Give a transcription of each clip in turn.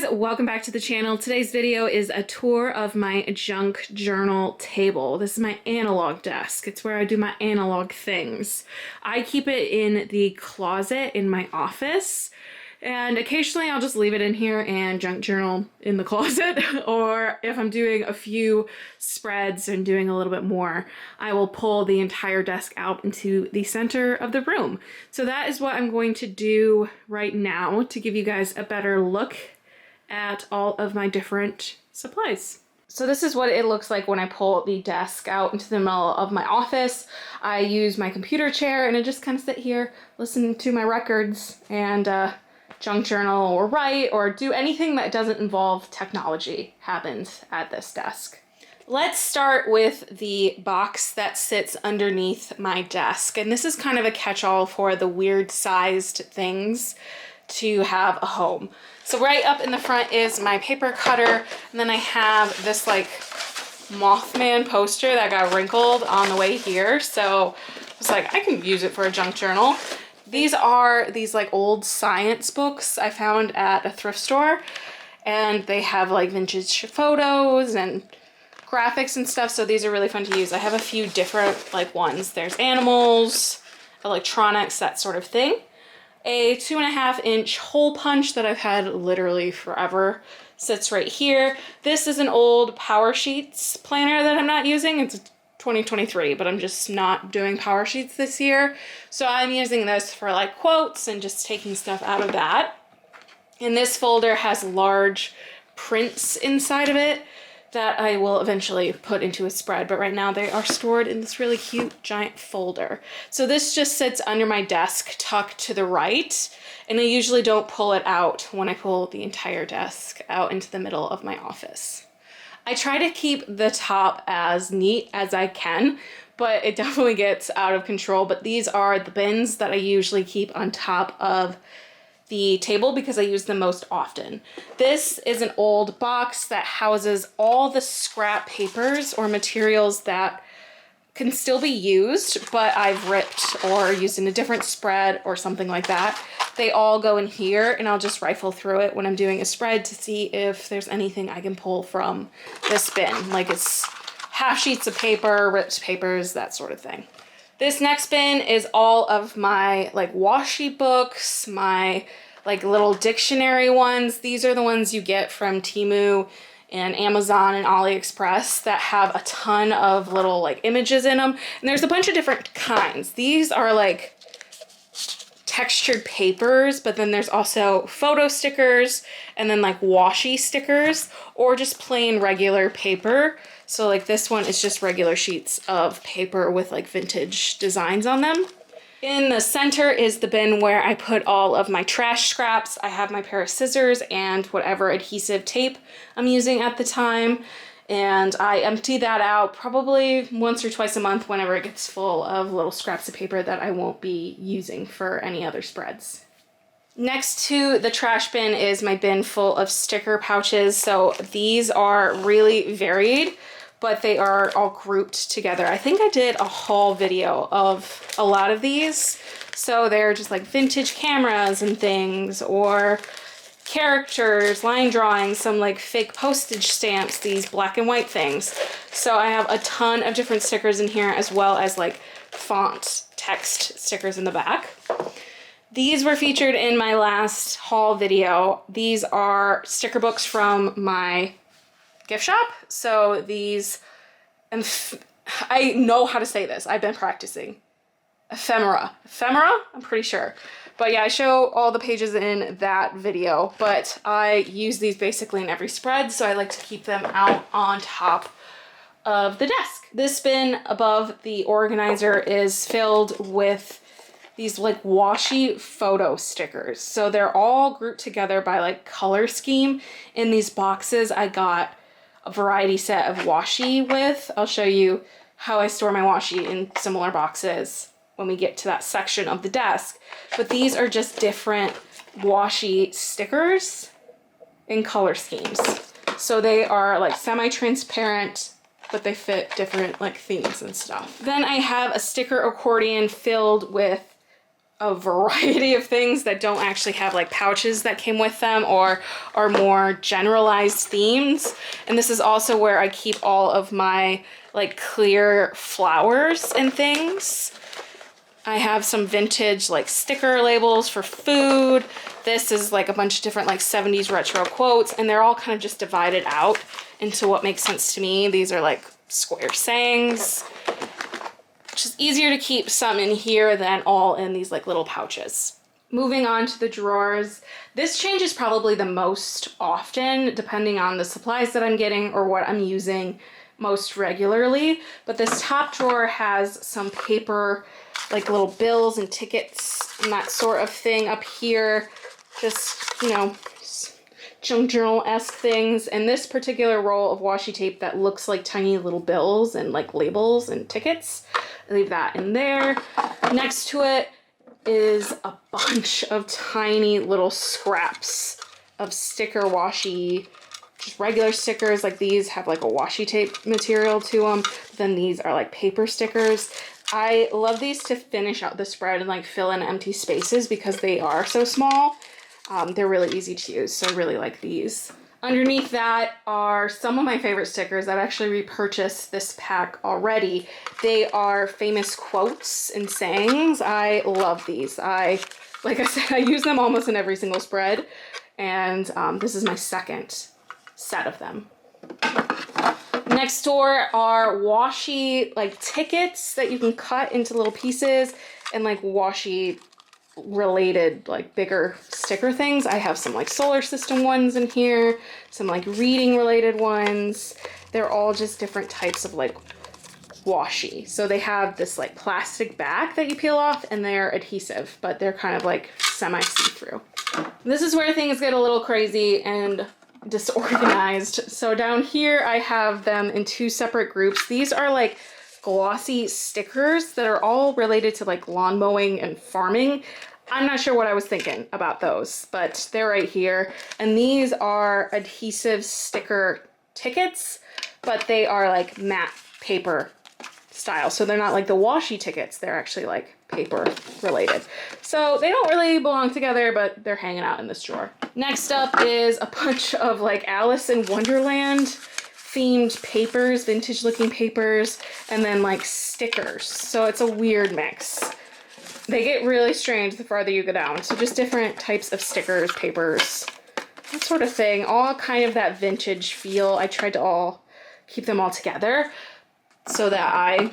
guys, welcome back to the channel. Today's video is a tour of my junk journal table. This is my analog desk. It's where I do my analog things. I keep it in the closet in my office, and occasionally I'll just leave it in here and junk journal in the closet. Or if I'm doing a few spreads and doing a little bit more, I will pull the entire desk out into the center of the room. So that is what I'm going to do right now to give you guys a better look at all of my different supplies. So this is what it looks like when I pull the desk out into the middle of my office. I use my computer chair and I just kind of sit here, listen to my records, and junk journal or write or do anything that doesn't involve technology happens at this desk. Let's start with the box that sits underneath my desk. And this is kind of a catch-all for the weird sized things to have a home. So right up in the front is my paper cutter, and then I have this like Mothman poster that got wrinkled on the way here. So I was like, I can use it for a junk journal. These are these like old science books I found at a thrift store, and they have like vintage photos and graphics and stuff, so these are really fun to use. I have a few different like ones. There's animals, electronics, that sort of thing. A 2.5-inch hole punch that I've had literally forever sits right here. This is an old Power Sheets planner that I'm not using. It's 2023, but I'm just not doing Power Sheets this year. So I'm using this for like quotes and just taking stuff out of that. And this folder has large prints inside of it that I will eventually put into a spread, but right now they are stored in this really cute giant folder. So this just sits under my desk tucked to the right, and I usually don't pull it out when I pull the entire desk out into the middle of my office. I try to keep the top as neat as I can, but it definitely gets out of control. But these are the bins that I usually keep on top of the table because I use them most often. This is an old box that houses all the scrap papers or materials that can still be used, but I've ripped or used in a different spread or something like that. They all go in here, and I'll just rifle through it when I'm doing a spread to see if there's anything I can pull from this bin. Like it's half sheets of paper, ripped papers, that sort of thing. This next bin is all of my like washi books, my like little dictionary ones. These are the ones you get from Temu and Amazon and AliExpress that have a ton of little like images in them. And there's a bunch of different kinds. These are like textured papers, but then there's also photo stickers and then like washi stickers or just plain regular paper. So like this one is just regular sheets of paper with like vintage designs on them. In the center is the bin where I put all of my trash scraps. I have my pair of scissors and whatever adhesive tape I'm using at the time. And I empty that out probably once or twice a month whenever it gets full of little scraps of paper that I won't be using for any other spreads. Next to the trash bin is my bin full of sticker pouches. So these are really varied, but they are all grouped together. I think I did a haul video of a lot of these. So they're just like vintage cameras and things, or characters, line drawings, some like fake postage stamps, these black and white things. So I have a ton of different stickers in here, as well as like font text stickers in the back. These were featured in my last haul video. These are sticker books from my gift shop. So these, I know how to say this. I've been practicing. Ephemera, I'm pretty sure. But yeah, I show all the pages in that video, but I use these basically in every spread, so I like to keep them out on top of the desk. This bin above the organizer is filled with these like washi photo stickers. So they're all grouped together by like color scheme in these boxes I got a variety set of washi with. I'll show you how I store my washi in similar boxes when we get to that section of the desk. But these are just different washi stickers in color schemes. So they are like semi-transparent, but they fit different like themes and stuff. Then I have a sticker accordion filled with a variety of things that don't actually have like pouches that came with them or are more generalized themes. And this is also where I keep all of my like clear flowers and things. I have some vintage like sticker labels for food. This is like a bunch of different like 70s retro quotes, and they're all kind of just divided out into what makes sense to me. These are like square sayings. It's just easier to keep some in here than all in these like little pouches. Moving on to the drawers. This changes probably the most often depending on the supplies that I'm getting or what I'm using most regularly. But this top drawer has some paper, like little bills and tickets and that sort of thing up here. Just, you know, junk journal-esque things. And this particular roll of washi tape that looks like tiny little bills and like labels and tickets. I leave that in there. Next to it is a bunch of tiny little scraps of sticker washi, just regular stickers. Like these have like a washi tape material to them. Then these are like paper stickers. I love these to finish out the spread and like fill in empty spaces because they are so small. They're really easy to use, so I really like these. Underneath that are some of my favorite stickers. I've actually repurchased this pack already. They are famous quotes and sayings. I love these. Like I said, I use them almost in every single spread, and this is my second set of them. Next door are washi like tickets that you can cut into little pieces and like washi related like bigger sticker things. I have some like solar system ones in here, some like reading related ones. They're all just different types of like washi. So they have this like plastic back that you peel off and they're adhesive, but they're kind of like semi see-through. This is where things get a little crazy and disorganized. So down here I have them in two separate groups. These are like glossy stickers that are all related to like lawn mowing and farming. I'm not sure what I was thinking about those, but they're right here. And these are adhesive sticker tickets, but they are like matte paper style. So they're not like the washi tickets. They're actually like paper related. So they don't really belong together, but they're hanging out in this drawer. Next up is a bunch of like Alice in Wonderland themed papers, vintage looking papers, and then like stickers. So it's a weird mix. They get really strange the farther you go down. So just different types of stickers, papers, that sort of thing. All kind of that vintage feel. I tried to all keep them all together so that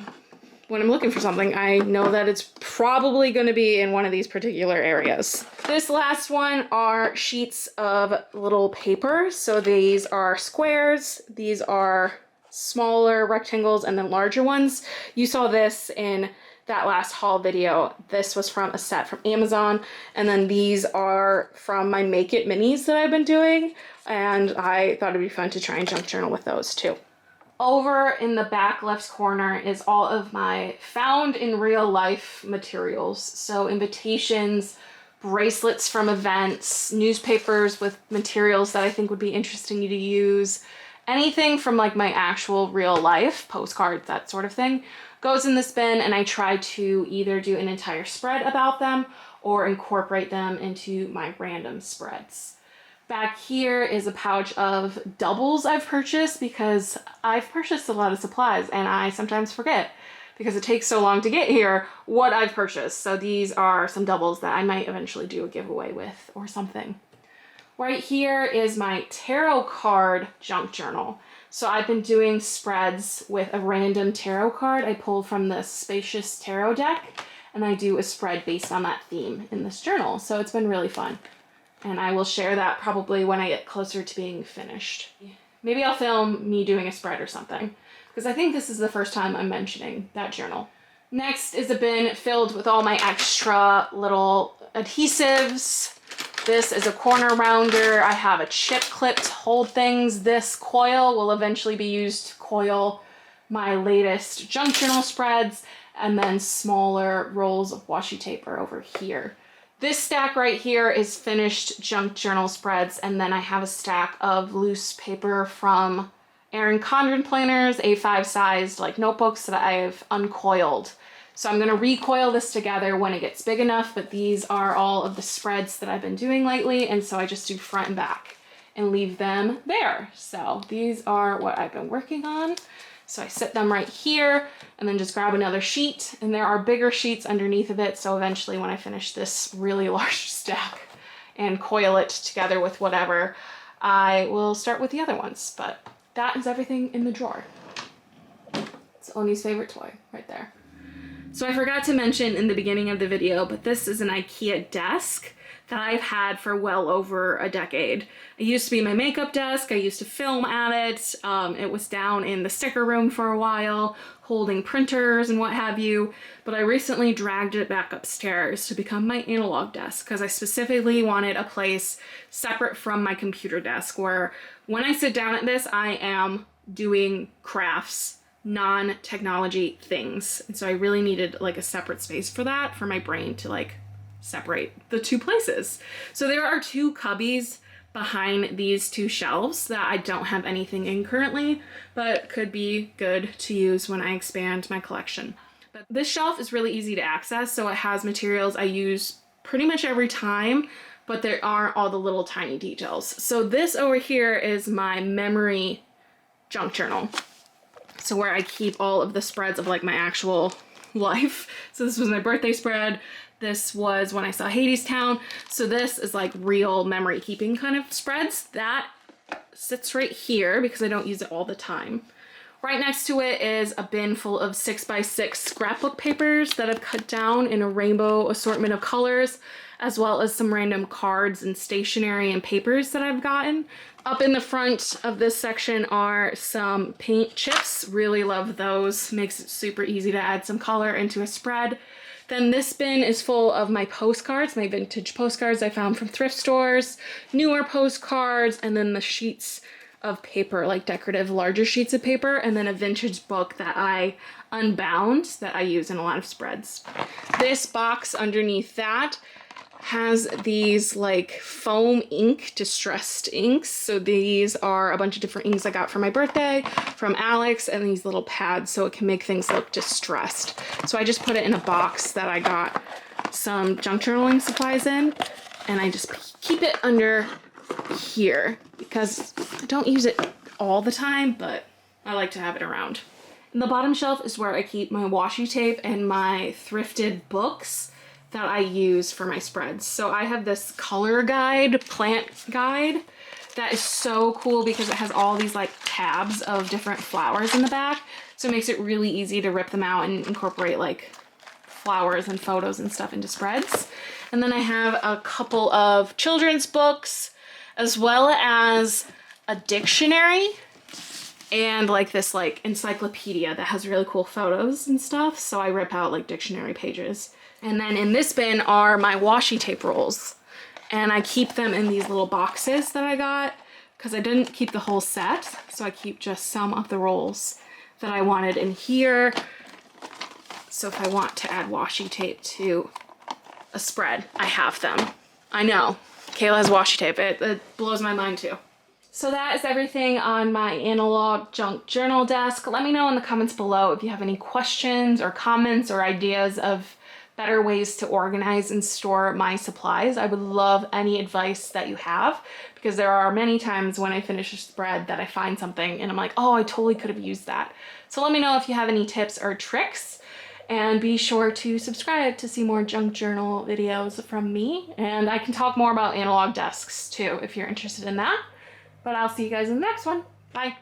when I'm looking for something, I know that it's probably going to be in one of these particular areas. This last one are sheets of little paper. So these are squares, these are smaller rectangles, and then larger ones. You saw this in that last haul video. This was from a set from Amazon, and then these are from my Make It minis that I've been doing, and I thought it'd be fun to try and junk journal with those too. Over in the back left corner is all of my found in real life materials. So invitations, bracelets from events, newspapers with materials that I think would be interesting you to use. Anything from like my actual real life, postcards, that sort of thing, goes in this bin, and I try to either do an entire spread about them or incorporate them into my random spreads. Back here is a pouch of doubles I've purchased because I've purchased a lot of supplies and I sometimes forget because it takes so long to get here what I've purchased. So these are some doubles that I might eventually do a giveaway with or something. Right here is my tarot card junk journal. So I've been doing spreads with a random tarot card I pulled from the Spacious Tarot deck, and I do a spread based on that theme in this journal. So it's been really fun. And I will share that probably when I get closer to being finished. Maybe I'll film me doing a spread or something, because I think this is the first time I'm mentioning that journal. Next is a bin filled with all my extra little adhesives. This is a corner rounder. I have a chip clip to hold things. This coil will eventually be used to coil my latest junk journal spreads, and then smaller rolls of washi tape are over here. This stack right here is finished junk journal spreads, and then I have a stack of loose paper from Erin Condren planners, A5 sized like notebooks that I've uncoiled. So I'm gonna recoil this together when it gets big enough, but these are all of the spreads that I've been doing lately, and so I just do front and back and leave them there. So these are what I've been working on. So I sit them right here and then just grab another sheet, and there are bigger sheets underneath of it, so eventually when I finish this really large stack and coil it together with whatever, I will start with the other ones. But that is everything in the drawer. It's Oni's favorite toy right there. So I forgot to mention in the beginning of the video, but this is an IKEA desk that I've had for well over a decade. It used to be my makeup desk. I used to film at it. It was down in the sticker room for a while, holding printers and what have you, but I recently dragged it back upstairs to become my analog desk because I specifically wanted a place separate from my computer desk where when I sit down at this, I am doing crafts, non-technology things. And so I really needed like a separate space for that, for my brain to like separate the two places. So there are two cubbies behind these two shelves that I don't have anything in currently, but could be good to use when I expand my collection. But this shelf is really easy to access, so it has materials I use pretty much every time, but there aren't all the little tiny details. So this over here is my memory junk journal. So where I keep all of the spreads of like my actual life. So this was my birthday spread. This was when I saw Hadestown. So this is like real memory keeping kind of spreads. That sits right here because I don't use it all the time. Right next to it is a bin full of 6x6 scrapbook papers that I've cut down in a rainbow assortment of colors, as well as some random cards and stationery and papers that I've gotten. Up in the front of this section are some paint chips. Really love those. Makes it super easy to add some color into a spread. Then this bin is full of my postcards, my vintage postcards I found from thrift stores, newer postcards, and then the sheets of paper, like decorative larger sheets of paper, and then a vintage book that I unbound that I use in a lot of spreads. This box underneath that has these like foam ink, distressed inks. So these are a bunch of different inks I got for my birthday from Alex, and these little pads so it can make things look distressed. So I just put it in a box that I got some junk journaling supplies in, and I just keep it under here because I don't use it all the time, but I like to have it around. And the bottom shelf is where I keep my washi tape and my thrifted books that I use for my spreads. So I have this color guide, plant guide, that is so cool because it has all these like tabs of different flowers in the back. So it makes it really easy to rip them out and incorporate like flowers and photos and stuff into spreads. And then I have a couple of children's books, as well as a dictionary and like this like encyclopedia that has really cool photos and stuff. So I rip out like dictionary pages. And then in this bin are my washi tape rolls, and I keep them in these little boxes that I got because I didn't keep the whole set. So I keep just some of the rolls that I wanted in here. So if I want to add washi tape to a spread, I have them. I know, Kayla has washi tape. It blows my mind too. So that is everything on my analog junk journal desk. Let me know in the comments below if you have any questions or comments or ideas of better ways to organize and store my supplies. I would love any advice that you have, because there are many times when I finish a spread that I find something and I'm like, oh, I totally could have used that. So let me know if you have any tips or tricks, and be sure to subscribe to see more junk journal videos from me. And I can talk more about analog desks too if you're interested in that. But I'll see you guys in the next one. Bye.